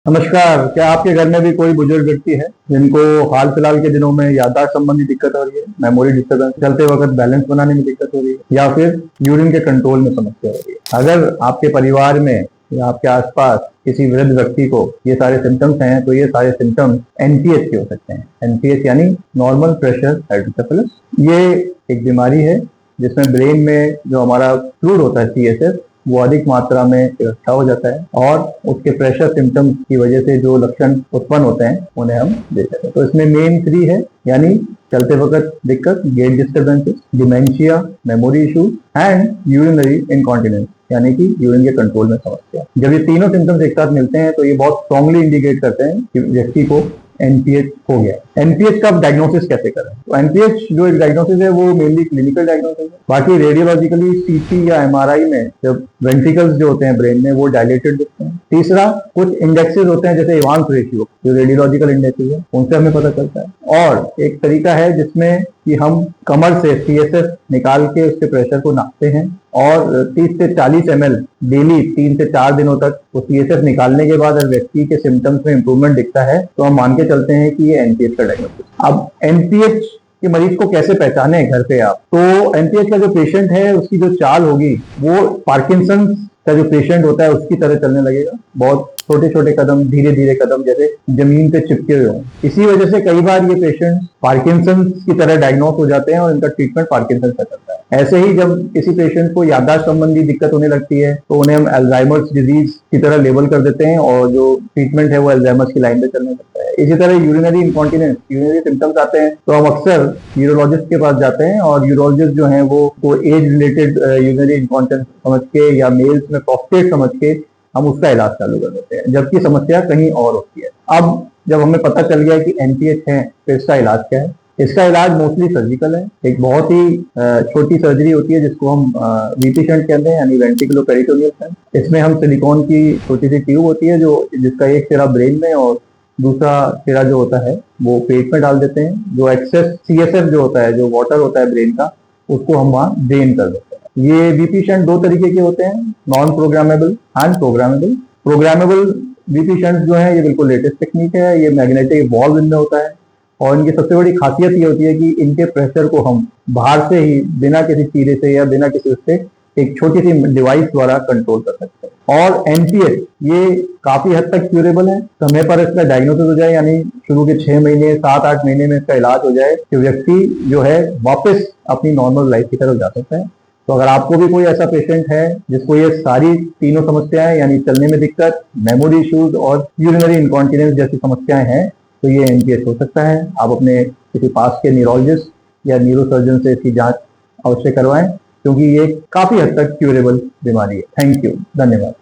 नमस्कार। क्या आपके घर में भी कोई बुजुर्ग व्यक्ति है जिनको हाल फिलहाल के दिनों में याददाश्त संबंधी दिक्कत हो रही है, मेमोरी डिस्टर्बेंस, चलते वक्त बैलेंस बनाने में दिक्कत हो रही है, या फिर यूरिन के कंट्रोल में समस्या हो रही है? अगर आपके परिवार में या आपके आसपास किसी वृद्ध व्यक्ति को ये सारे सिम्टम्स हैं, तो ये सारे सिम्टम्स एनपीएच के हो सकते हैं। एनपीएच यानी नॉर्मल प्रेशर हाइड्रोसेफेलस। ये एक बीमारी है जिसमें ब्रेन में जो हमारा फ्लूइड होता है, सीएसएफ, वो अधिक मात्रा में इकट्ठा हो जाता है और उसके प्रेशर सिम्टम्स की वजह से जो लक्षण उत्पन्न होते हैं उन्हें हम देखते हैं। तो इसमें मेन 3 है, यानी चलते वक्त दिक्कत, gait disturbances, dementia, memory issues and urinary incontinence, यानी कि यूरिन के कंट्रोल में समस्या। जब ये तीनों सिम्टम्स एक साथ मिलते हैं तो ये बहुत स्ट्रांगली इंडिकेट करते हैं कि व्यक्ति को एनपीएच हो गया। एनपीएच का डायग्नोसिस कैसे करें? तो एनपीएच जो एक डायग्नोसिस है वो मेनली क्लिनिकल डायग्नोसिस है। बाकी रेडियोलॉजिकली सीटी या एमआरआई में जब वेंट्रिकल्स जो होते हैं ब्रेन में वो डायलेटेड दिखते हैं। तीसरा, कुछ इंडेक्सेस होते हैं जैसे इवांस रेशियो, जो रेडियोलॉजिकल इंडेक्सेस है, उनसे हमें पता चलता है। और एक तरीका है जिसमें कि हम कमर से सीएसएफ निकाल के उसके प्रेशर को नापते हैं और 30 से 40 ml डेली 3 से 4 दिनों तक वो सीएसएफ निकालने के बाद अगर व्यक्ति के सिम्टम्स में इंप्रूवमेंट दिखता है तो हम मान के चलते हैं कि ये एनपीएच का डायग्नोसिस। अब एनपीएच के मरीज को कैसे पहचाने घर पे आप? तो एनपीएच का जो पेशेंट है उसकी जो चाल होगी वो पार्किंसंस का जो पेशेंट होता है उसकी तरह चलने लगेगा। बहुत छोटे छोटे कदम, धीरे धीरे कदम, जैसे जमीन पे चिपके हुए हों। इसी वजह से कई बार ये पेशेंट पार्किंसंस की तरह डायग्नोस हो जाते हैं और इनका ट्रीटमेंट पार्किंसंस का चलता है। ऐसे ही जब किसी पेशेंट को याददाश्त संबंधी दिक्कत होने लगती है तो उन्हें हम अल्जाइमर्स डिजीज की तरह लेबल कर देते हैं और जो ट्रीटमेंट है वो अल्जाइमर्स की लाइन पे चलने लगता है। इसी तरह यूरिनरी इनकॉन्टिनेंस, यूरिनरी सिम्टम्स आते हैं तो हम अक्सर यूरोलॉजिस्ट के पास जाते हैं और यूरोलॉजिस्ट जो है वो एज रिलेटेड यूरिनरी इनकॉन्टिनेंस समझ के या मेल्स में प्रोस्टेट समझ के हम उसका इलाज चालू कर देते हैं, जबकि समस्या कहीं और होती है। अब जब हमें पता चल गया कि एनपीएच है तो इसका इलाज क्या है? इसका इलाज मोस्टली सर्जिकल है। एक बहुत ही छोटी सर्जरी होती है जिसको हम वीपी शंट कहते हैं, यानी वेंट्रिकुलोपेरिटोनियल शंट। इसमें हम सिलिकॉन की छोटी सी ट्यूब होती है जो जिसका एक सिरा ब्रेन में और दूसरा सिरा जो होता है वो पेट में डाल देते हैं। जो एक्सेस सीएसएफ जो होता है, जो वाटर होता है ब्रेन का, उसको हम वहाँ ड्रेन कर देते हैं। ये वीपी शंट 2 तरीके के होते हैं, non programmable and programmable. Programmable VP shunt जो है ये बिल्कुल लेटेस्ट टेक्निक है। ये मैग्नेटिक वॉल्व इनमें होता है और इनकी सबसे बड़ी खासियत ये होती है कि इनके प्रेशर को हम बाहर से ही बिना किसी चीरे से या बिना किसी उससे एक छोटी सी डिवाइस द्वारा कंट्रोल कर सकते हैं। और एनपीएच ये काफी हद तक क्यूरेबल है। समय पर इसका डायग्नोसिस हो जाए, यानी शुरू के 6 महीने 7-8 महीने में इसका इलाज हो जाए, तो व्यक्ति जो है वापस अपनी नॉर्मल लाइफ की तरफ जा सकता है। तो अगर आपको भी कोई ऐसा पेशेंट है जिसको ये सारी तीनों समस्याएं, यानी चलने में दिक्कत, मेमोरी इश्यूज और यूरिनरी इनकॉन्टिनेंस जैसी समस्याएं हैं, तो ये एनपीएच हो सकता है। आप अपने किसी पास के न्यूरोलॉजिस्ट या न्यूरोसर्जन से इसकी जांच अवश्य करवाएं, क्योंकि ये काफी हद तक क्यूरेबल बीमारी है। थैंक यू, धन्यवाद।